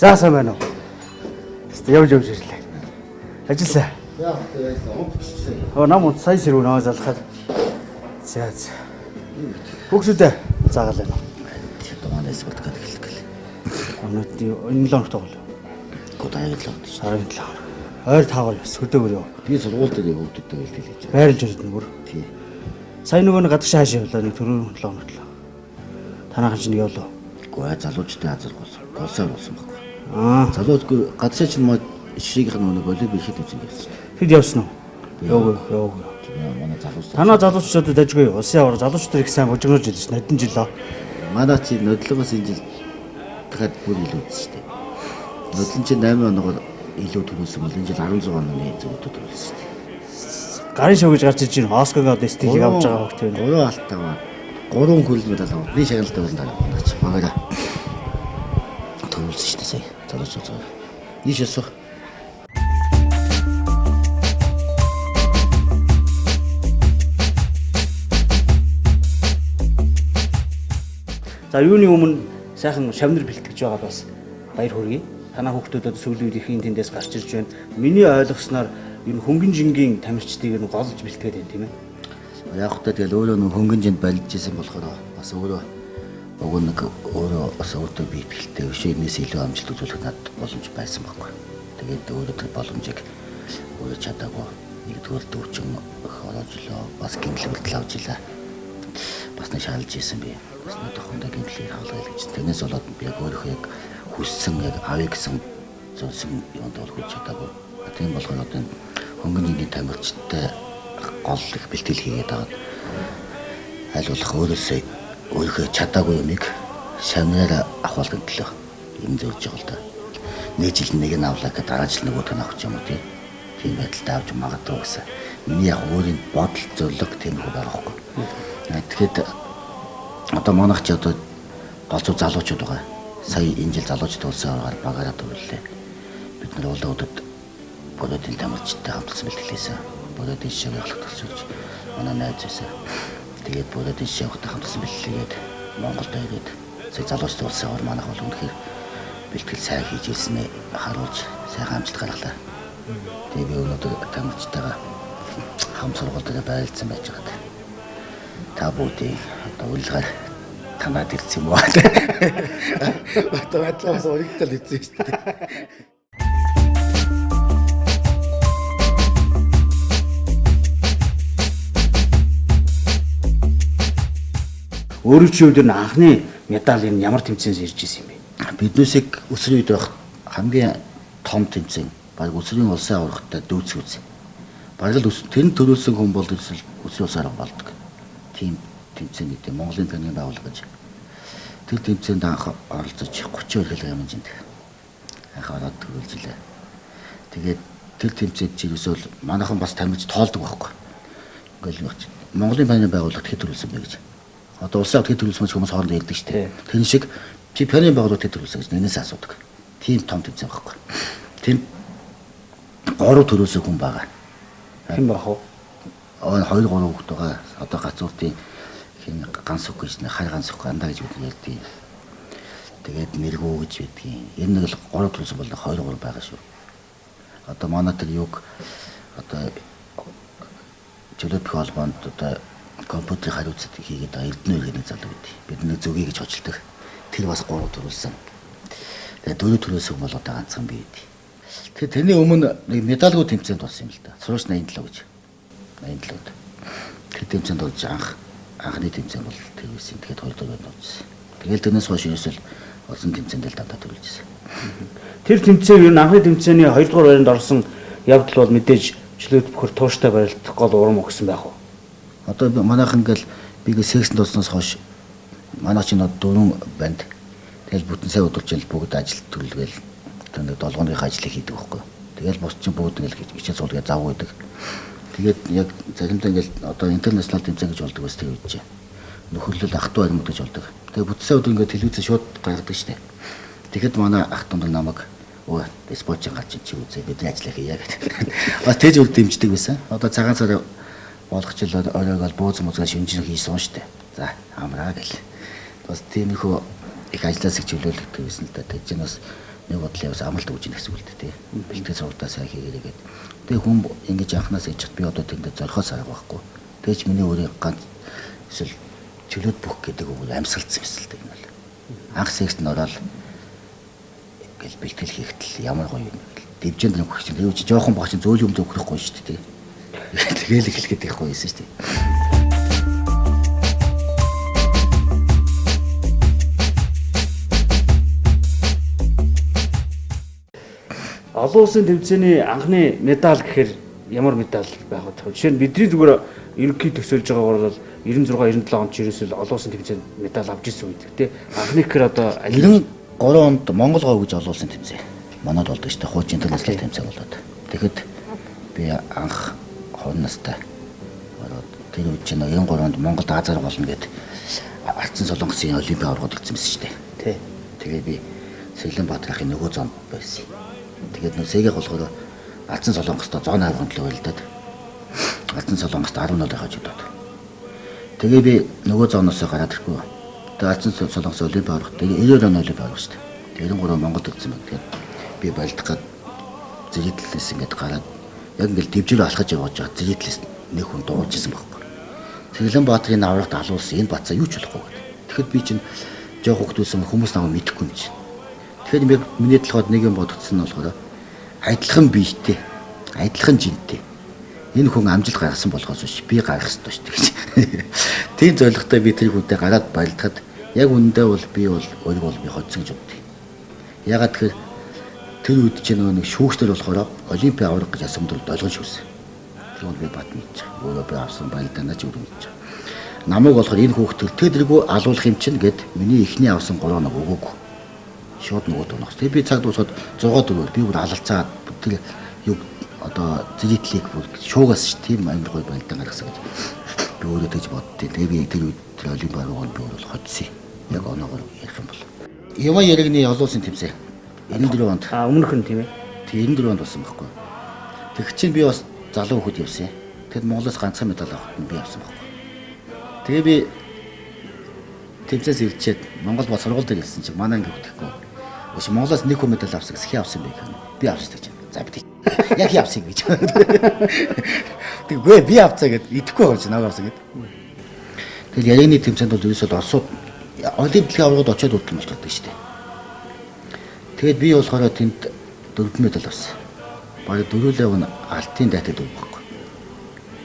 За сайн байна уу? Явж ирлээ. Ажиллаа. Яа, онцгой. Нам сая сэрүү наваа залхаад. За. Бүгсүдэ заагаал байна. Томанаас бодгоод хэлдэг. Өнөөдөр энэ 7 хоног тоглоо. Годайг л авдаг. Сарын 7 хоног. Ойр таагаар бас хөдөөгөр яв. Би сургууль дээр хөвгдөд хэлж. Байрлж ирсэн бүр. Тий. Сая нөгөө нэг гадагш хаашаа явлаа нэг түрүү 7 хоног л. Танаахан чинь явлаа. Гоо залуучтай азар голсоор болсон баг. Залуучгүй гадагшаа чинь мод ширийнх нь нөгөө волейбол ихэд үзсэн байсан. хэд явсан уу? Явгүй. Манай залууч. Танаа залуучуудад дажгүй улсын аваар залуучууд их сайн божигнож ирсэн шин хэдэн жил. Манай чи нодлогоос энэ жил дахиад бүр илүү үзсэн шүү дээ. Нодлон чи 8 оногоор илүү төрүүлсэн бол энэ жил 16 оны зөвхөн төрүүлсэн шүү дээ. Гарын шоу гэж гарч иж байна. Оскогийн стилийг авч байгаа хөх тийм. 3 алтайгаа 3 хөл медаль аваад би шагналтай болно дараа манаач. Багаараа төрүүлсэн шүү дээ сая. Залуучууд. Иш ясах. За юуны өмнө сайхан шавнар бэлтгэж байгаа бас баяр хүргэе. Танаа хүүхдүүдэд сүүлийн үед ихийн тэндээс гарч ирж байна. Миний ойлгосноор энэ хөнгөн жингийн тамирчдыг нь голж бэлтгээд байна тийм ээ. Яг хөтэ тэгэл өөрөө нэг хөнгөн жинд барилж исэн болохоор бас өөрөө нэг өөрөө бас өөртөө бие бэлтээ өшөөнөөс илүү амжилт үзүүлэх надад боломж байсан байхгүй. Тэгээд өөрөө тэр боломжийг өөрөө чадаагүй. Нэгдүгээр дүүчин хороожлоо бас гинлэгдэл авч илаа. Бас нэг шаалж исэн би. Бас надад хондоо гинлийг хаалгаа гэж. Тэрнээс болоод би яг өөрөө яг хүссэн яг авъя гэсэн зүйлсэн юмд бол хүч чадаагүй. Тийм болохоор одоо хөнгөн жингийн тамирчтай гол их бэлтгэл хийгээд байгаа. Аль болох өөрийнхөө чадаагүй юмыг шавнараа авахын төлөө юм зөвж байгаа л да. Нэг жил нэг нь авлаа гэхэд дараа жил нөгөөд нь авах юм уу тийм байдалтай авч магадгүй гэсэн. Миний яг өөрийн бодол зөвлөг тийм хөө байгаа байхгүй. Тэгэхэд одоо манайх ч одоо голцоо залуучууд байгаа. Сая энэ жил залуучууд улсын аваар багаараа төрүүллээ. Бид нар улаудад бододын тамирчтай хамтсан бэлтгэлээсэн. Бододын шив явах төгсөж манай найз байсан. Тэгээд бододын шив явах хамтсан бэлтгэлээд Монголд ирээд сая залуучууд улсын аваар манайх бол үнэхээр бэлтгэл сайн хийж ирсэнээ харуулж сайхан амжилт гаргалаа. Тэгээд би өнөөдөр тамирчтайгаа хам сургууль дээр байрлсан байж байгаа. Та бүдий одоо урилгаар танаад ирсэн юм байна. Одоо атлаас уригдал хийсэн шүү дээ. Өөрийн хувьд энэ анхны медаль энэ ямар тэмцээнээс ирж исэн юм бэ? Биднээсээ өсрийн үед байх хамгийн том тэмцээн баг өсрийн улсын аврагтай дүүц үз. Бараг л тэр төрүүлсэн хүн бол өсрийн улсаар болдог. Тийм тэмцээн гэдэг Монголын таны байгуулгаж тэр тэмцээнд анх оролцож 32 кг хэмжээнд анх ороод төрүүлж илээ. Тэгээд тэр тэмцээнд чи ерөөсөө манайхан бас тамирч тоолдог байхгүй. Ингээл Монголын таны байгууллагад хэд төрүүлсэн бэ гэж. Одоо улсын аврагт төрүүлсэн хүмүүс хоорондоо ярьдаг шүү дээ. Тэр шиг чи таны байгууллагад хэд төрүүлсэн гэж нэгнээс асуудаг. Тийм том тэмцээн байхгүй. Тийм 3 төрүүлсэн хүн байгаа. Хэн байх вэ? 2 3 хүүхэд байгаа. Одоо гацууртын хин ганц үг гэж хар ганц үг андаа гэж үгүй ярьдیں۔ Тэгээд нэргүү гэж байдгийн. Ер нь л 3 төрүүлсэн бол 2 3 байгаа шүү. Одоо манай тэр юг одоо Жолоодох холбоонд одоо компьютерийн хариуцлага хийгээд байгаа Эрдэнэ иргэний залуу гэдэг. Бид нэг зөвгий гэж очилдог. Тэр бас 3 төрүүлсэн. Тэгээд 4 төрүүлсэн бол одоо ганцхан бий гэдэг. Тэгэхээр тэрний өмнө нэг медальгүй тэмцээнд болсон юм л да. Сурууч 87 гэж. 87-д. Тэр тэмцээнд болж анхны тэмцээн бол тэр үсэн. Тэгээд 2 төрөнд орсон. Тэгэл тэрнээс хойш ерөөсөл олон тэмцээнд л дандаа төрүүлжсэн. Тэр тэмцээн ер нь анхны тэмцээний 2 дугаар байранд орсон явдал бол мэдээж члөөд бөхөр тууштай барилдах гол урам өгсөн байх уу? Одоо манайхан ингээл бигээ сексэн дууснаас хойш манай чинь 4 банд. Тэгэл бүтэн сая өдөржил бүгд ажил төлөвлөгөөл тэр долгооныхаа ажлыг хийдэг байхгүй. Тэгэл бус чинь бүгд ингээл хичээл суулгаад зав байдаг. Тэгээд яг заримдаа ингээл одоо интернэшнл тэмцээн гэж болдог бас тэр үеч. Нөхөрлөл ах トゥ арим гэж болдог. Тэгээд бүтэн сая өдөр ингээд телевизээ шууд гаргадаг штеп. Тэгэхэд манай ах トゥ намайг өө спортч гарч чи үзээ бидний ажлаа хийя гэдэг. Бас тэгж үр дэмждэг байсан. Одоо цагаан цараа болгочлоо оройгол бууз музгаа шинжлэх хийсэн штеп. За амраа гэл. Бас тиймэрхүү их ажлаас их чөлөөлөгдөг байсан л да. Тэгж бас нэг бодлоо бас амлалт өгч ийн гэсэн үг л дээ. Бэлтгэл сургалтаа сайн хийгээрэй гэдэг. Тэгээ хүн ингэж анханаас ичж би одоо тэндээ зорхоос арга байхгүй. Тэгэж миний өөрийн ганц эсвэл чөлөөт бүх гэдэг үг амьсгалцсан юм л дээ энэ бол. Анх секст нь ороод гэл бэлтгэл хийхдээ ямар гоё юм бэ. Дэвжээнд нэг хөх чинь тэр үчи жоохон баг чинь зөөлөн өмдөө өгөхгүй шүү дээ. Тэгэл эхлэхэд их гоё юмсэн шүү дээ. Олон улсын тэмцээний анхны медаль гэхээр ямар медаль байх вэ? Жишээ нь бидний зүгээр ерөнхий төсөөлж байгаагаар бол 96 97 онд ч ерөөсөө олон улсын тэмцээнд медаль авч ирсэн үед тий. Анхны гэхээр одоо 93 онд Монгол гоо гэж олон улсын тэмцээн. Манайд болдог шүү дээ. Хуучин интернэшнл тэмцээн болоод. Тэгэхэд би анх 20 настай ороод тэр үед чинь 93 онд Монголд Азар болно гэд Ардсан Солонгосын олимпиад аврагд ирсэн байсан шүү дээ. Тий. Тэгээд би Сэлэнбаатар ахын нөгөө зам байсан. Тэгээд нөө сэгээ болохоор Ардсан Солонгостой зооны аврагт л байлдаад Ардсан Солонгост 10-0 хаж удаад. Тэгээ би нөгөө зооноос гараад ирэхгүй. Тэгээд Ардсан Солонгос олимпиад аврагт тэгээ 90 оны олимпиад аврагт шүү дээ. 93 Монголд ирсэн байна. Тэгээд би байлдах гээд зэрэглэлээс ингээд гараад яг ингээд дэвжээр алхаж явж байгаа зэрэглэлээс нэг хүн дуулж исэн байхгүй. Сэлэнбаатарын аврагт алуулсан энэ бацаа юу ч болохгүй гэдэг. Тэгэхэд би чинь жоох хөвгдүүлсэн хүмүүс намайг мэдэхгүй юм чинь. Тэгэхээр миний талхад нэг юм бодогдсон нь болохоор адилхан биетэй, адилхан жинтэй. Энэ хүн амжилт гаргасан болохоос биш би гаргах ёстой шүү дээ. Тийм зорилготой би тэр хүнтэй гараад байлдахад яг үүндээ бол би өөрийгөө би хоцсон гэж боддیں۔ Ягаад тэгэхээр тэр үед чинь нэг шүүгчнэр болохоор олимпиад аврах гэж асуумдал долгон шүүсэн. Тэр нь би бат мэдэж байгаа. Өөрөө би авсан байлдаанаа ч өөрөө мэдэж байгаа. Намайг болохоор энэ хүүхдэл тэрдэргүй алуулах юм чинь гэд миний эхний авсан 3 хоног өгөөгүй. Шууд нөгөө дуунаас. Тэгээ би цаг дуусаад 6 дөрөв би бүр алалцаад тэр юу одоо зэрэглэлийг бүр шуугаас ш тийм амар гоё байлдаан гаргасан гэж би өөрөө тэгж боддیں۔ Тэгээ би тэр үед тэр олимпиад аврагт би өөрөө хоцсон. Яг оноогоор ярих юм бол. Ява яригны олон улсын тэмцээн 94 онд. Өмнөх нь тийм ээ. Тэг 94 онд болсон байхгүй. Тэг чинь би бас залуу хөхд явсан. Тэгэд Монголоос ганцхан медаль авахд би явсан байхгүй. Тэгээ би тэмцээс ирчээд Монгол ба сургууль дээр ирсэн чинь манай анги хөтөхгүй. Өш Монголоос нэг хүн медаль авсан гэхээ авсан байх юм. Би авсан гэж. За би яг явсан гэж. Тэгвэл би авцаа гэд идэхгүй байж нэг авсан гэд. Тэгэл яригны тэмцээнд бол ерөөсөө орсууд олимпийн аврагд очиод үлдэн болчихдог шүү дээ. Тэгээд би болохоор тэнд 4 медаль авсан. Бараг дөрүүлээ гон алтын дайтад өгөхгүй.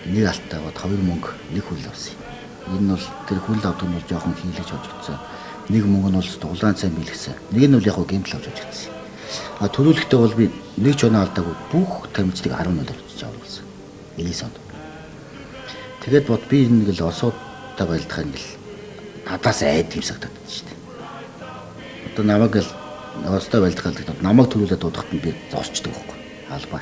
Нэг алттай гоод 2 мөнгө, нэг хүл авсан. Энэ нь бол тэр хүл авдаг нь бол жоохон хийлгэж авч өгсөн. Нэг мөнгө нь бол дуглаан цай бэлгсэн. Нэг нь бол яг гоо гэмтэл авч өгсөн. А төрүүлэхдээ бол би нэг ч оноо алдаагүй бүх тамирчдыг 10 медаль авчиж авсан. 90 онд. Тэгээд бод би нэг л Оросуудтай байлдах юм л надаас айд юм сагдаад шүү дээ. Одоо намайг л Оростой байлдахад намайг төрүүлээд дуудахад нь би зогсчдөг байхгүй. Албаа.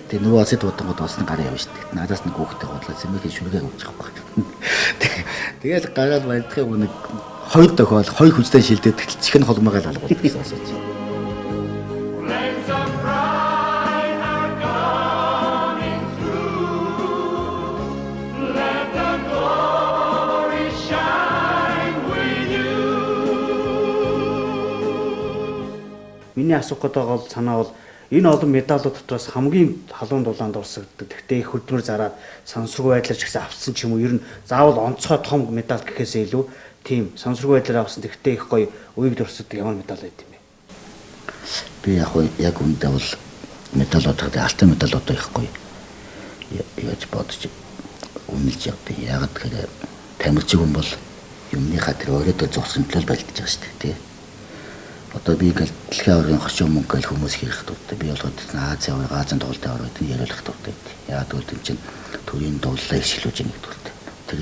Тэгээ нөгөө Оросд дуудангууд Оросны гараа явна шүү дээ. Надаас нэг хүүхдээ бодлоо зэмээх шүргээ өгч байгаа байхгүй. Тэгэл гараад байлдахыг нэг 2 тохиол 2 хүчтэй шилдээд чих нь холмоогоо л алгуулдаг гэсэн асууж. Миний асуух гэдэг бол санаа бол энэ олон медалууд дотроос хамгийн халуун дулаанд орсогддог. Тэгтээ их хөдөлмөр зараад сансргүй байдлаар ч гэсэн авсан ч юм уу. Ер нь заавал онцгой том медаль гэхээсээ илүү тийм сансргүй байдлаар авсан. Тэгтээ их гоё үеигд орсогддог ямар медаль байд юм бэ? Би яг үндэ бол медалууд гэдэг алтан медалууд их гоё. Яаж бодож үнэлж явдаг. Ягаад гэхээр тамирчиг хүн бол юмныхаа тэр өөрөөдөө зогссон төлөв байлдаж байгаа шүү дээ, тий. Одоо би ингээл дэлхийн аврагын хошин мөнгө гэл хүмүүс хийх дуртай. Би болгоод Азийн авраг, Азийн тоглолтын аврагт яриулах дуртай. Яагаад гэвэл тийм чинь төрийн дуулаа ихшилүүлж яах дуртай. Тэр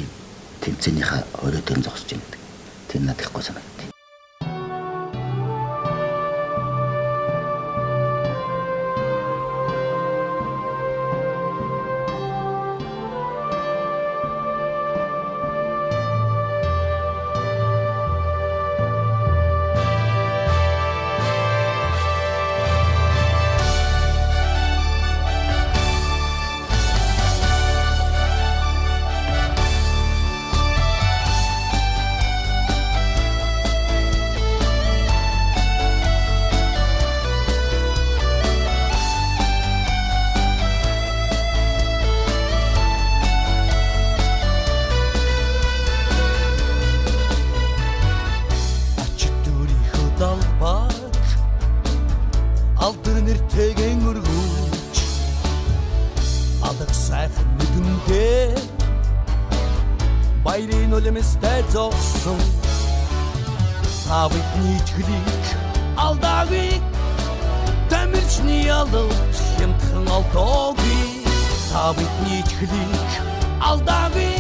тэмцээнийхээ өөрөөдөө зогсож яах гэдэг. Тэр надад их гой санагдав. алах сайхан нүдэнтэй баярын үлэмстэй зогсон та бидний ичгэлийг алдаагүй тамирчны ялалт хямдхан алдаагүй та бидний ичгэлийг алдаагүй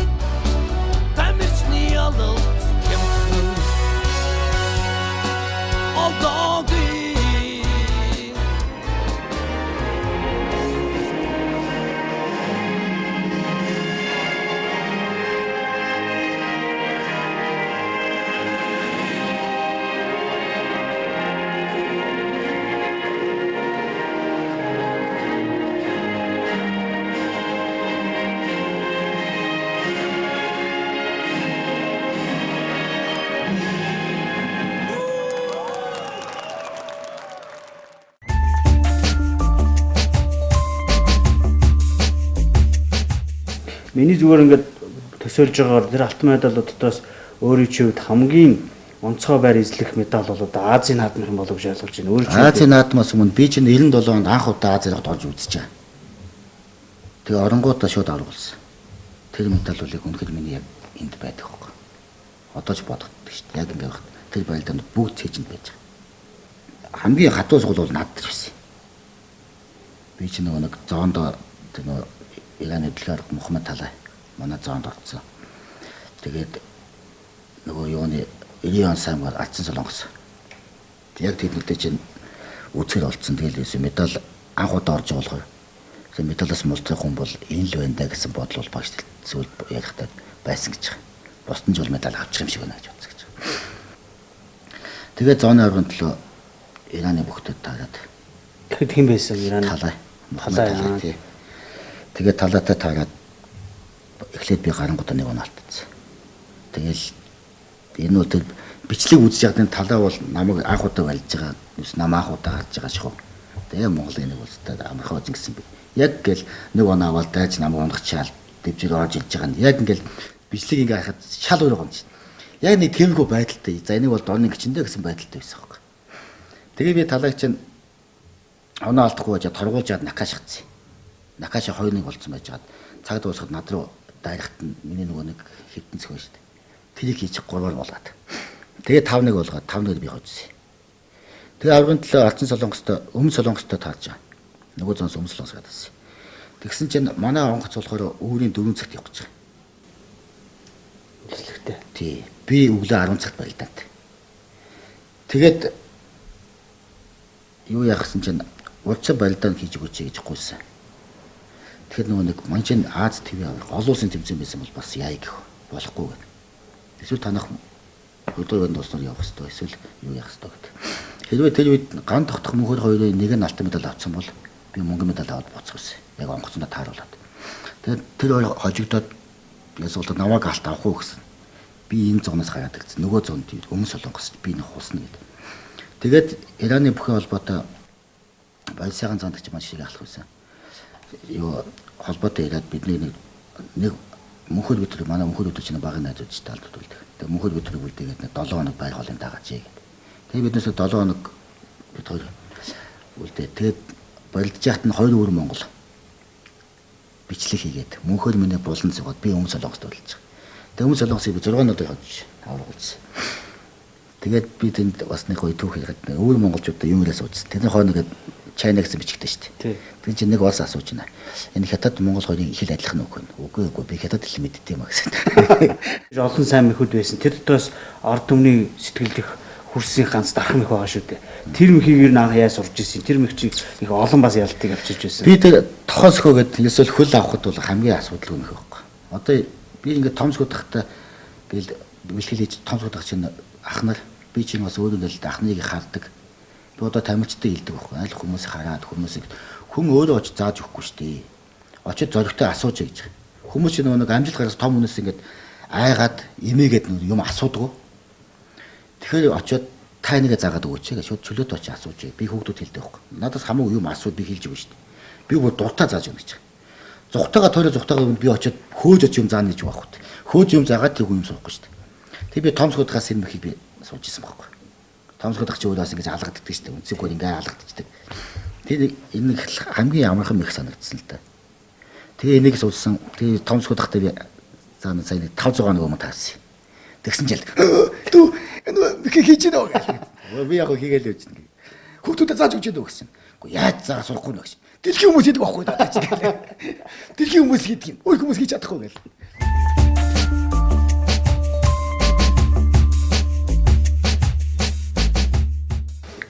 тамирчны ялалт хямдхан алдаагүй. Миний зүгээр ингээд төсөөлж байгаагаар тэр алтан медалууд дотроос өөрийн хувьд хамгийн онцгой байр эзлэх медаль бол одоо Азийн наадмын болов гэж ойлгож байна. Өөрийн Азийн наадмаас өмнө би чинь 97 онд анх удаа Азиад орж үзэж байгаа. Тэгээ оронгуудаа шууд аврагуулсан. Тэр медаль бол үнэхээр миний яг энд байдаг хөөе. Одоо ч бодогддог шүү дээ. Яг ингээд тэр байлдаанд бүгд цээжинд байж байгаа. Хамгийн хатуу сул бол над дээр байсан. Би чинь нэг зоондоо тэр Ираны дэлгэр Мухаммад Талай манай зоонд орсон. Тэгээд нөгөө юуны Ириан саймгаар Ардсан Солонгос. Яг тэднийтэй чинь үзгэр олцсон. Тэгээл медаль анх удаа орж байгаа болохоор тэр медалаас мулцах хүн бол энэ л байна да гэсэн бодол бол багш зүйл ярихтаа байсан гэж байна. Бусдын жил медаль авчих юм шиг байна гэж бодсон гэж. Тэгээд зооны аврагын төлөө Ираны бүхтэд таарад. тэгэхэд хэн байсан Ираны Талай. Талай. Тэгээд талаатай таарад эхлээд би гарангуудаа нэг оноо алдсан. Тэгэл энэ бол тэр бичлэг үзэж байгаадын талаа бол намайг анх удаа валж байгаа. Нүс нам анх удаа гарч байгаа шүү. Тэгээ Монголын нэг улстай амархаа үзэн би. Яг гэл нэг оноо аваад дайж намайг унгачаал дэвжиг орж илж байгаа нь. Яг ингээл бичлэг ингээ харахад шал өөр гомч. Яг нэг тиймэрхүү байдалтай. За энийг бол дорны гिचэндээ гэсэн байдалтай байсан хэрэг. Тэгээ би талайг чинь оноо алдахгүй байж торгуулж яад накаш хатсан. Накаша 2-1 болцсон байж хаад цаг дуусахад над руу дайрахт нь миний нөгөө нэг хэвтэнцэх байж тээ. Тэрийг хийчих 3-аар болгоод. Тэгээ 5-1 болгоод 5-1 би хоцсон. Тэгээ аврагын төлөө Ардсан Солонгостой Өмнө Солонгостой таарж байгаа. Нөгөө зоос Өмнө Солонгос гадсан. Тэгсэн чинь манай онгоц болохоор өвөрийн 4 цагт явах гэж байгаа. Тэслэгтэй. Тий. Би өглөө 10 цагт байлдаанд. Тэгээд юу яахсан чинь урьдчилан байлдаанд хийж өгөөч гэж гуйсан. Тэгэхээр нөгөө нэг манчин Аз ТV гол улсын тэмцээн байсан бол бас яа гэх болохгүй гэнэ. Эсвэл танах өдөрөнд дуснаар явах хэрэгтэй эсвэл юу яах хэрэгтэй гэдэг. Хэрвээ тэр үед ган тогтох мөнхөр хоёрын нэг нь алтан медаль авсан бол би мөнгөн медаль аваад буцах байсан. Яг онгоцондоо тааруулаад. Тэгээд тэр хоёр хожигдоод ясуулаад намайг алт авах уу гэсэн. Би энэ зоноос гараад ирсэн. Нөгөө зонд Өмнө Солонгост би нэг хулсна гэдэг. Тэгээд Ираны бүхэн холбоотой баяр сайхан зонд ч маш их алах байсан. Юу холбоотой ирээд бидний нэг мөнхөр өдрийг манай мөнхөр өдөр чинь багын найзууд ч талдууд үлдэх. Тэгээ мөнхөр өдрийг үлдээгээд нэг 7 хоног байр хоолыг дагааж гээд. Тэгээ биднээс 7 хоног бид хоёр үлдээ. Тэгээд болилдож яхад нь 2 өөр Монгол бичлэг хийгээд мөнхөр миний булан зугаад би Өмнө Солонгост болчих. Тэгээ Өмнө Солонгосыг би 6 өнөдөр хожиж аврагуулсан. Тэгээд би тэнд бас нэг гоё түүх хийгээд өөр монголчуудаа юм яриас уудсан. Тэдний хойно Чайна гэсэн бичгтэй шүү дээ. Тэр чинь нэг улс асууж байна. Энэ хятад Монгол хоёрын их л адилхан үгүй. Үгүй би хятад хэл мэддэг юм а гэсэн. Олон сайн мэхүүд байсан. Тэр дотроос ард түмний сэтгэл дэх хүрсийн ганц дарах мэх байгаа шүү дээ. Тэр мөхийг ер нь анх яа сурж ирсэн. Тэр мөх чиг их олон бас ялтыг авчирч байсан. Би тэр тохоосхоо гэдэг эсвэл хөл авахд бол хамгийн асуудал өнөх байхгүй. Одоо би ингээд томсгод тахта гэл бэлтгэл хийж томсгод тах чинь ах нар би чинь бас өөрөө л ахныг хардаг. Би одоо тамирчтай хэлдэг байхгүй. Аль хүмүүс хараад хүмүүсийг хүн өөрөө очиж зааж өгөхгүй шүү дээ. Очиж зоригтой асууж гэж. Хүмүүс чинь нэг амжилт гаргаж том хүнээс ингээд айгаад эмээгээд юм асуудаг. Тэгэхээр очиод та нэгэ заагаад өгөөч гэж шууд чөлөөт очиж асууж. Би хүүхдүүд хэлдэг байхгүй. Надаас хамаагүй юм асууд би хэлж өгнө шүү дээ. Би бүр дуртай зааж өгнө гэж. Зүгтаага тойлоо зүгтаага би очиод хөөж оч юм заана гэж байхгүй. Хөөж юм заагаад тэр хүн юм суухгүй шүү дээ. Тэг би томсгодгаас энэ мөхийг би сууж исэн байхгүй. Томсгодох ч өөрөөс ингэж алгаддаг шүү дээ. Үнцгүйгээр ингээ алгадчихдаг. Тэр энэ хамгийн амархан мэх санагдсан л да. Тэгээ энийг суулсан. Тэгээ томсгоо дахтаа би сая 500 хоног өмнө таарсан. Тэгсэн жил түү энэ хийж нөө гэж. Би яг хийгээл явж байна. Хүүхдүүдэд зааж өгч яадаг гэсэн. Уу яаж заа сурахгүй нэ гэж. Дэлхийн хүмүүс хийдэг байхгүй даа гэж. Дэлхийн хүмүүс хийдэг юм. Ой хүмүүс хийж чадахгүй гэл.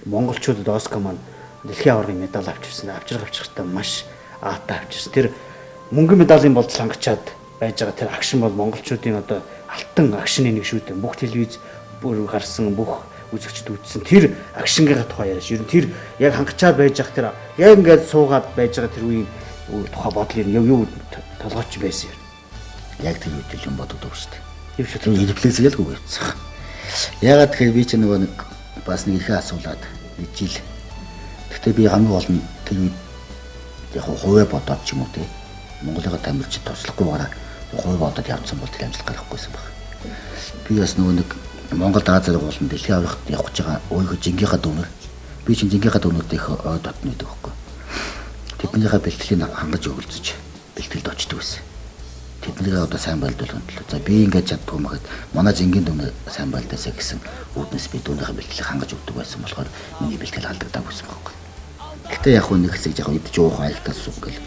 Монголчуудад Оскар маань дэлхийн аваргын медаль авчирсан. Авчирхтаа маш аатай авчирсан. Тэр мөнгөн медалийн болд хангачаад байж байгаа тэр агшин бол монголчуудын одоо алтан агшины нэг шүү дээ. Бүх телевиз бүр гарсан, бүх үзэгчд үзсэн. Тэр агшингийнхаа тухай яриаш. Ер нь тэр яг хангачаад байж байгаа тэр яг ингээд суугаад байж байгаа тэр үеийн тухай бодлыг юу толгойч байсан юм. Яг тэр үед юм боддог шүү дээ. Юу ч тэр ирплэсгээл гоо явцсан. Ягаад тэгэхээр би ч нөгөө нэг бас нэг ихэ асуулаад нэг жил. Гэхдээ би хамгийн гол нь тэр үед яг хувиа бодоод ч юм уу те. Монголыгаа тамирч туслахгүй байгаа. Хувиа бодоод явцсан бол тэр амжилт гарахгүйсэн баг. Би бас нөгөө нэг Монгол Азийн болон дэлхийн аврагт явах гэж байгаа өөрийнхөө жингийнхаа дүүнэр. Би чинь жингийнхаа дүүнүүд их ой дотно гэдэг байхгүй. Тэднийхээ бэлтгэлийг хангаж өгөлцөж бэлтгэлд очдөг байсан. Тэднийг одоо сайн байлдуулах төлөө. За би ингэж чаддгүй юм хад манай жингийн дүүнээ сайн байлдаасаа гэсэн үүднээс би дүүнийхээ бэлтгэлийг хангаж өгдөг байсан болохоор миний бэлтгэл алдагдаагүй байсан байхгүй. Гэтэ яг хөө нэг хэсэг яг идэж уух айлтал суг гэл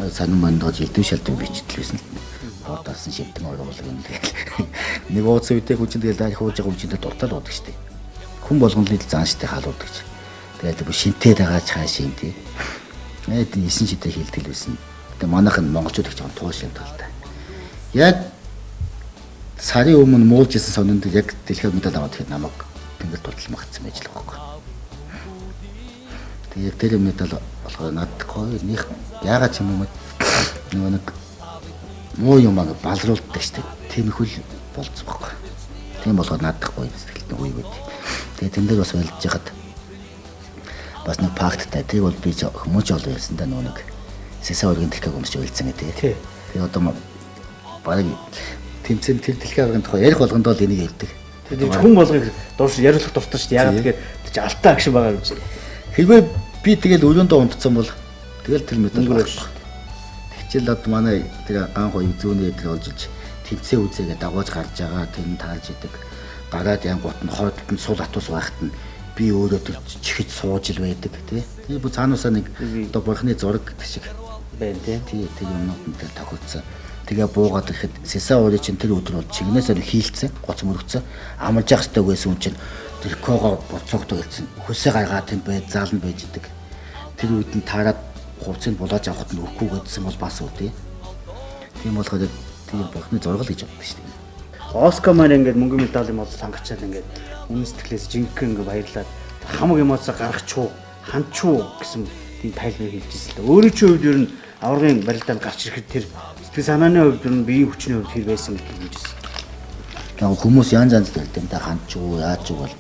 санам мандаж илдэв шалдаг бичтэл байсан. Хотоорсон шивтэн ойлголог юм тэгэл. Нэг ууц үедээ хүчин тэгэл дайх ууж байгаа хүчиндээ дуртал уудаг штеп. Хүн болгоны л заан штеп хаалуудаг ч. Тэгэл би шинтэй дагааж хаашийн тий. Найд 9 шидэ хийлдэл байсан. Тэгээ манайхан монголчууд их жоохон туул шин талтай. Яг сарын өмнө муулж исэн сонинд яг дэлхийн медаль аваад ихэд намайг тэнгэр туртал магтсан байж л байгаа. Тэгээ яг тэр медаль болохоор надад гоё нөх яагаад ч юм уу нөгөө нэг муу юм аа балруулдаг штеп. Тийм их үл болцсон байхгүй. Тийм болохоор надад гоё сэтгэлтэй үе байд. Тэгээ тэн дээр бас байлж яхад бас нэг факттай. Тэр бол би хүмүүс ч олон ярьсан да нөгөө нэг сэсэ өргөн дэлхийг өмсч ойлцсон гэдэг. Тэгээ одоо баг тэмцэн тэр дэлхийн аврагын тухай ярих болгонд бол энийг ярьдаг. Тэгээд хүн болгыг дурш яриулах дуртай шүү дээ. Ягаад тэгэхээр тэр алтан агшин байгаа юм чинь. Хэрвээ би тэгэл өрөөндөө унтцсан бол тэгэл тэр медаль болох. Тэгчил одоо манай тэр анх хоёр зүүнээ тэр олжиж тэмцээ үзээгээ дагуулж гарч байгаа тэр нь таалж идэг. Гараад янгуут нь хойдод нь сул атус байхад нь би өөрөө тэр чихэж сууж ил байдаг тий. Тэгээ бүр цаанаасаа нэг одоо бурхны зураг гэдэг шиг байна тий. Тэр юмнууд нь тэр тохиолдсон. Тэгээ буугаад ирэхэд сэсэ уурын чинь тэр өдөр бол чигнээсээ хийлцсэн, гоц мөрөгцсөн. Амарж явах хэрэгтэй байсан хүн чинь тэр кого буцаагддаг гэсэн. Хөсөө гаргаад тэнд бай заалн байж идэг. Тэр үед нь таарад хувцсыг булааж авахд нь өгөхгүй гэдсэн бол бас үү тий. Тийм болохоор тийм бурхны зураг л гэж боддог шүү дээ. Оскар маань ингээд мөнгөн медалийн мод сангачаад ингээд өмнө сэтгэлээс жинхэнэ ингээд баярлаад хамаг эмоцоо гаргачуу, ханчуу гэсэн тийм тайлбар хэлж ирсэн л. Өөрөө чи хувьд ер нь аврагын барилдаанд гарч ирэхэд тэр сэтгэл санааны хувьд ер нь биеийн хүчний хувьд хэр байсан гэж хэлжсэн. Яг хүмүүс янз янз хэлдэг та ханчуу, яаж ч бол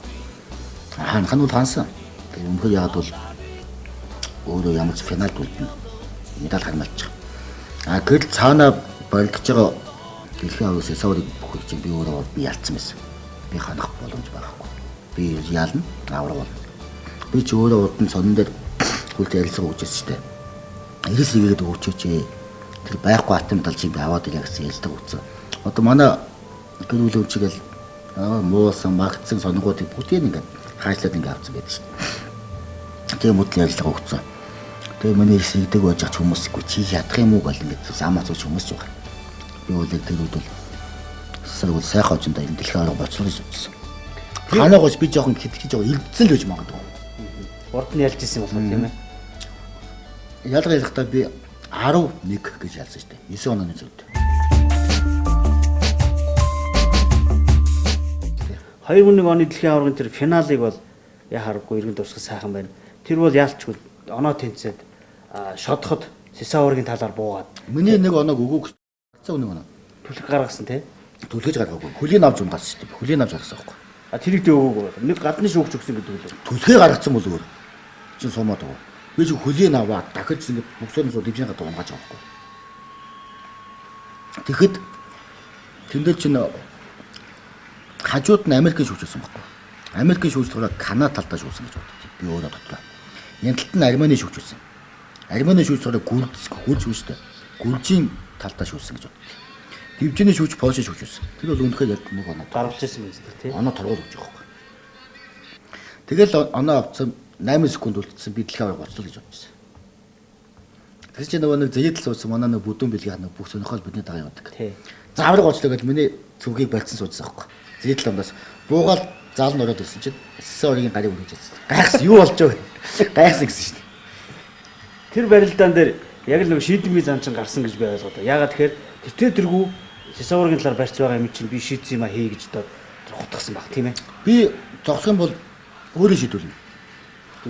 хан бол хансан. Тэр өмнөхөр яад бол өөрөө ямар ч финалд үлдэн медаль хармалж байгаа. Гэтэл цаана барилдаж байгаа дэлхийн аврагын саврыг бүхэл чинь би өөрөө би ялцсан байсан. Би ханах боломж байхгүй. Би ялна, авраг бол. Би ч өөрөө урд нь сонин дээр хүлт ярилцсан үжсэн шүү дээ. Ирээс игээд өгчөөч. Тэр байхгүй атом талж би аваад ирэх гэсэн ялдаг үтсэн. Одоо манай гэр бүл өвчгөл муусан, магтсан сонгуудыг бүгдийг ингээд хаашлаад ингээд авсан байдаг шүү дээ. Тэгээ мөдөл ярилцлага өгсөн. Тэгээ миний ирсэгдэг байж байгаа хүмүүс ихгүй чи ядах юм уу гэл ингээд самаа зууч хүмүүс ч байгаа. Би бол тэр үед бол саргал сайхан очиндаа энэ дэлхийн авраг боцлоо гэж үзсэн. Ханаагоос би жоохон хитгэж байгаа эрдсэн л гэж магадгүй. Урд нь ялж ирсэн болохоор тийм ээ. Ялгаа ялгахдаа би 11 гэж ялсан шүү дээ. 9 онооны зөвд. 2001 оны дэлхийн аваргын тэр финалыг бол яа харахгүй иргэн дурсах сайхан байна. Тэр бол яалчгүй оноо тэнцээд шодоход Сесавргийн талаар буугаад. Миний нэг оног өгөөг цаа нэг оноо. Түлхэж гаргасан тий. Түлхэж гаргаагүй. Хөлийн авч унгаасан шүү дээ. Хөлийн авч гаргасан байхгүй. Тэрийг дэ өгөөгүй. Нэг гадны шүүгч өгсөн гэдэг үү? Түлхээ гаргацсан бол өөр. Чин сумаад байгаа. Би ч хөлийн аваад дахиж ингэ бүксөрнөөс дэвжин гадаа унгааж байгаа байхгүй. Тэгэхэд тэндээ чин хажууд нь Америкийн шүүгч байсан байхгүй. Америкийн шүүгч болохоор Канада талдаа шүүсэн гэж боддог. Би өөрөө дотроо. Энэ талд нь Арманы шүүгч байсан. Арманы шүүгч болохоор гүрд шүүжтэй. Гүржийн талдаа шүүсэн гэж боддог. Дивжиний шүүж Польшийн шүүж байсан. Тэр бол үнэхээр яг нэг оноо гаргаж ирсэн юм зү тий. оноо торгуул өгч байгаа юм. Тэгэл оноо авцсан 8 секунд үлдсэн би дэлхийн аварга боцлоо гэж бодчихсон. Тэр чинь нөгөө нэг зэйдэл суудсан манай нэг бүдүүн бэлгийн нэг бүх сонирхол бидний дагаа явдаг. Тий. За аварга боцлоо гэж миний цүнхийг барьсан суудсан аахгүй. Зэйдэл амдаас буугаал заал нь ороод ирсэн чинь СССР-ийн гарыг үргэж ирсэн. Гайхсан юу болж вэ? Гайхсан гэсэн шүү дээ. Тэр барилдаан дээр яг л нэг шийдэмгийн зам чинь гарсан гэж би ойлгоод байна. Яагаад тэгэхээр тэргүй СССР-ийн талаар барьж байгаа юм чинь би шийдсэн юм а хий гэж одоо хутгасан баг тийм ээ. Би зогсох юм бол өөрөө шийдүүлнэ.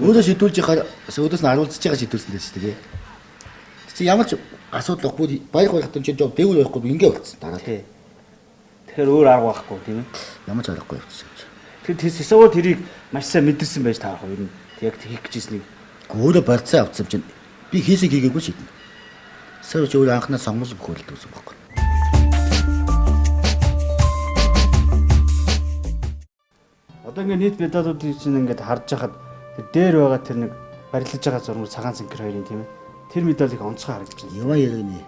Өөрөө шийдүүлж яхаар өөдөөс нь харуулж байгаа шийдүүлсэн дээ шүү дээ. Чи ямар ч асуудал واخгүй баяр баяхтан чинь жоо дээгүүр байхгүй ингээ болцсон дараа. Тий. Тэгэхээр өөр арга байхгүй тийм ээ. Ямар ч аргагүй явчихсан. Тэгэхээр СССР тэрийг маш сайн мэдэрсэн байж таарах юм. Яг хийх гэжсэнийг Өөрөө барьцаа авцсан чинь би хийсийг хийгээгүй шийднэ. Сэр ч өөрөө анхнаа сонгол бөхөөлдөг гэсэн байхгүй. Одоо ингээд нийт медалуудыг чинь ингээд харж байхад тэр дээр байгаа тэр нэг барилдаж байгаа зурмаг цагаан цэнхэр хоёрын тийм ээ. Тэр медалыг онцгой харагдаж байна. Ява ярины.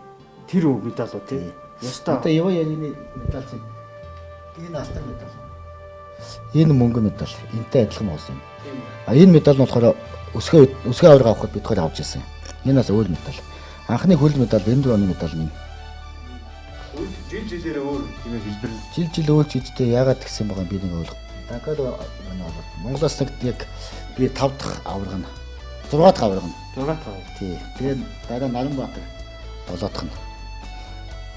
Тэр үү медалууд тийм. Ястаа. Одоо ява ярины медаль чинь энэ алтан медаль. Энэ мөнгө медаль. Энтэй адилхан болсон юм. А энэ медаль нь болохоор өсгөө аварга авахд бид хоёр авч ирсэн. Энэ бас өөр медаль. Анхны хөл медаль 94 оны медаль юм. Жилээр өөр тийм ээ хэлбэр. Жил өөр жижигтэй яагаад гэсэн байгаа би нэг ойлгох. Дахиад Монголоос яг би 5 дахь аварга нь 6 дахь аварга нь 6 тав. тий. Тэгээд дараа Наранбаатар 7 дахь нь.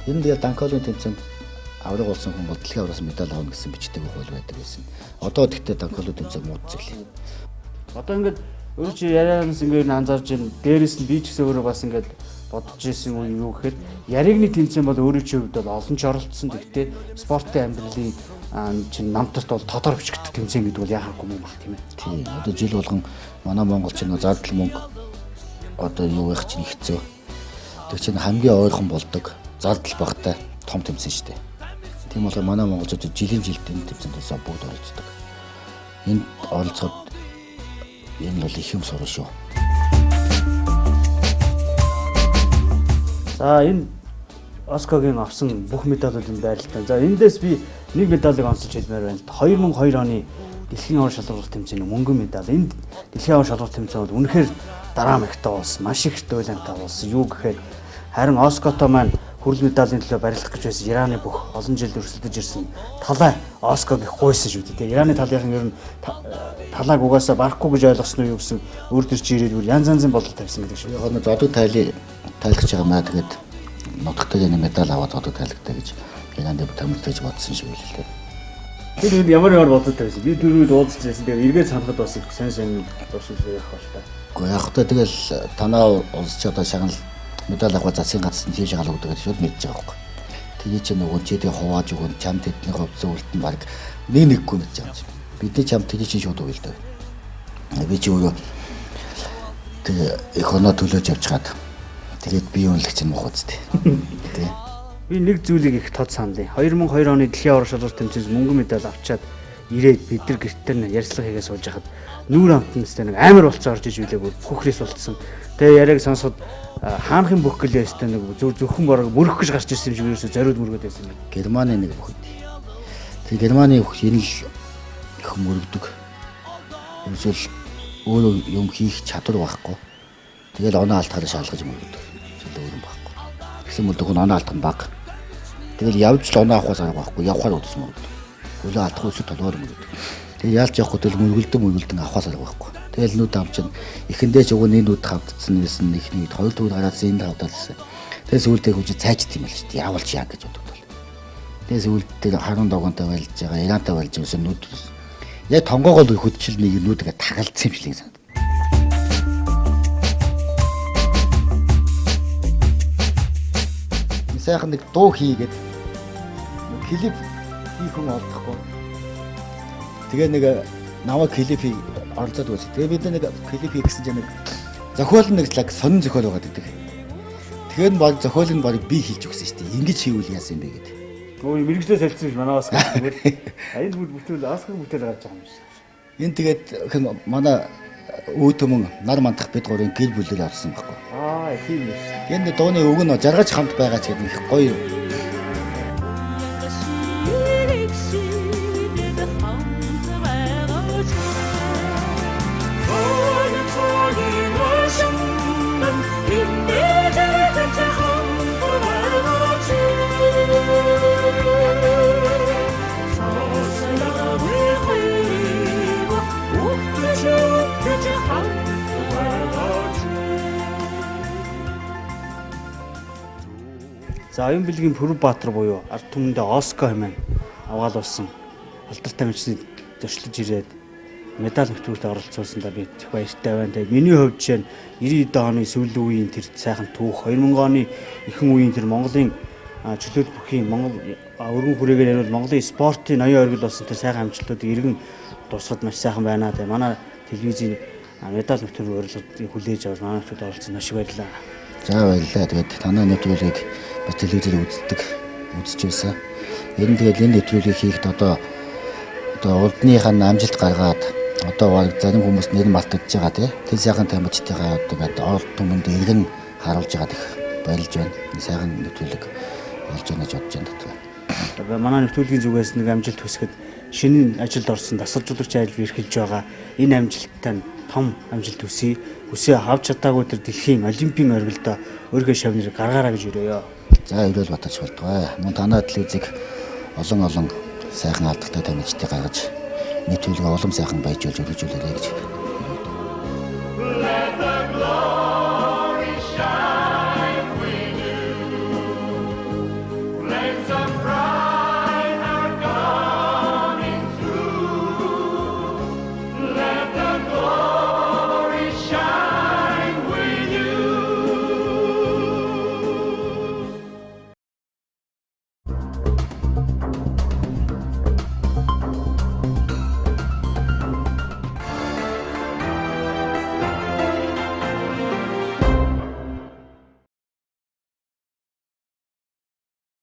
Энэ дээр Данколын тэмцээнд аварга болсон хүн бол дэлхийн авараас медаль авах гэсэн бичдэг хөл байдаг байсан. Одоо тэгтээ Данколын тэмцээн муудчихлээ. Одоо ингээд өөр чи ярианаас ингээд анзаарч ин дээрээс нь би ч гэсэн өөрөө бас ингээд бодож ирсэн юм юу гэхээр яригны тэмцээн бол өөрөө чи хувьд бол олон ч оролцсон. Тэгтээ спортын амьдралын чинь намтарт бол тодор бичигдэх тэмцээн гэдэг бол яхахгүй юм баг тийм ээ. Тий. Одоо жил болгон манай монголчин зардал мөнгө одоо юу байх чинь хэцүү. Тэг чинь хамгийн ойрхон болдог зардал багтай том тэмцээн шүү дээ. Тийм болохоор манай монголчууд жилийн жилдээ тэмцээндээс бүгд оролцдог. Энд оролцоход энэ бол их юм сурна шүү. За энэ Оскогийн авсан бүх медалуудын байралтай. За эндээс би нэг медалыг онцолж хэлмээр байна. 2002 оны дэлхийн авар шалралт тэмцээний мөнгөн медаль. Энд дэлхийн авар шалралт тэмцээн бол үнэхээр дараа мэгтэй болсон. Маш их туйлантай болсон. Юу гэхээр харин Оското маань хүрэл медалийн төлөө барилдах гэж байсан Ираны бүх олон жил өрсөлдөж ирсэн талаа Оског их гуйсан шүү дээ. Ираны талынхан ер нь талааг угаасаа барахгүй гэж ойлгосон уу юу гэсэн өөр төр чи ирээд янз янзын бодол тавьсан гэдэг шүү. Яг нь зодог тайлгаж байгаа маа тэгээд нутагтайг нэг медаль аваад зодог тайлгтай гэж Иранд томилдож бодсон шиг л дээ. Тэр үед ямар бодол тавьсан. Би дөрөвд уулзсан. Тэгээд эргээд санахад бас их сайн дуршил явах болтой. Гэхдээ яг та тэгэл танаа улс ч одоо шагнал медаль авах засгийн газар тийм шагаал өгдөг гэж шууд мэдж байгаа байхгүй. Тэгээ чи нөгөө чидээ хувааж өгөн чам тэдний хувь зөвлөлт нь баг нэггүй мэдж байгаа юм. Бидний чам тэгээ чи шууд өгөл дээ. Би чи өөрөө тэгээ их оноо төлөөж явж чад. Тэгээд би үнэлэх чинь мох үстэй. Тэ. Би нэг зүйлийг их тод сандаа. 2002 оны дэлхийн авар шалралт тэмцээнд мөнгөн медаль авчаад ирээд бид нар гэрт тэр ярьцлага хийгээ сууж хахад нүүр амтнастай нэг амар болцоо орж иж билээ бүр бүхрээс болцсон. Тэгээ яриаг сонсоход хаанхын бүх гэлээ өстэй нэг зөвхөн бараг мөрөх гэж гарч ирсэн юм шиг ерөөсө зориуд мөргөд байсан юм. Германы нэг хөхд. Тэгээ Германы хөх энэ л их мөрөгдөг. Эсвэл өөрөө юм хийх чадвар байхгүй. Тэгэл оноо алдахаар шалгаж мөрөгдөг. Зөв өөр юм байхгүй. Гэсэн мөлдөг нь оноо алдах нь баг. Тэгэл явж л оноо авахаас арга байхгүй. Явхаар удас мөрөгдөг. Хөлөө алдах үсэ толгоор мөрөгдөг. Тэгээ яалч явахгүй тэл мөргөлдөн авахаас арга байхгүй. Тэгэл нүд амчин эхэндээ ч өгөө нэг нүд хавдсан байсан ихний хоёр төвд гараадсан энэ хавдаалсан. Тэгээ сүүлдээ хүч цайчт юм л шүү дээ. Явуулч яа гэж боддог. Тэгээ сүүлдээ харун догоонтой байлж байгаа, ирантай байлж байсан нүд. Яг тонгоогоо л хөдчил нэг нүдгээ тагалдсан юм шиг санагдав. Сайхан нэг дуу хийгээд клип хийх хүн олдохгүй. Тэгээ нэг намайг клип оролцоод байсан. Тэгээ бид нэг клип хийх гэсэн чинь нэг зохиол нэг лаг сонин зохиол байгаа гэдэг. Тэгэхээр баг зохиол нь баг би хийж өгсөн шүү дээ. Ингэж хийвэл яасан юм бэ гэдэг. Өө мэрэгчлээ солилцсон биш манаас гэдэг. Энэ бүтээл асгын бүтээл гарч байгаа юм шиг. Энэ тэгээд манай өөтөмөн нар мандах бид гурийн гэр бүлээр авсан байхгүй. тийм юм шүү. Энд дууны үг нь жаргаж хамт байгаа ч гэдэг их гоё. За оюун билгийн Пүрбаатар буюу ард түмэндээ Оскар хэмээн авгаал болсон алдартай мэргэжлийн зөрчилж ирээд медаль нөтгөлд оролцуулсандаа би их баяртай байна. Тэгээд миний хувьд жишээ нь 90-ад оны сүүлийн үеийн тэр сайхан түүх 2000 оны ихэнх үеийн тэр Монголын чөлөөт бүхийн Монгол өргөн хүрээгээр ярил Монголын спортын ноён оргил болсон тэр сайхан амжилтуудыг иргэн дурсахад маш сайхан байна. Тэгээд манай телевизийн медаль нөтгөл урилгыг хүлээж аваад манай нөтгөлд оролцсон маш их баярлалаа. За баярлалаа. Тэгээд танай нэвтрүүлгийг бас телевизээр үзэж байсан. Ер нь тэгээд энэ нэвтрүүлгийг хийхэд одоо урдныхаа амжилт гаргаад одоо баг зарим хүмүүс нэр малтагдж байгаа тий. Тэр сайхан тамирчдынхаа одоо орд түмэнд иргэн харуулж байгаад их баярлж байна. Энэ сайхан нэвтрүүлэг болж байна гэж бодож байна дотор. Одоо манай нэвтрүүлгийн зүгээс нэг амжилт хүсгэд шинэ ажилд орсон дасгалжуулагч айлд эрхэлж байгаа. Энэ амжилттай том амжилт хүсээ авч чадаагүй тэр дэлхийн олимпийн оргилдоо өөргөө шавныг гаргаараа гэж өрөөё. За өрөөл баталж болтгоо. Мөн танай телевизийг олон сайхан алдартай тамирчдыг гаргаж нийтүүлгээ улам сайхан баяжуулж өргөжүүлээрэй гэж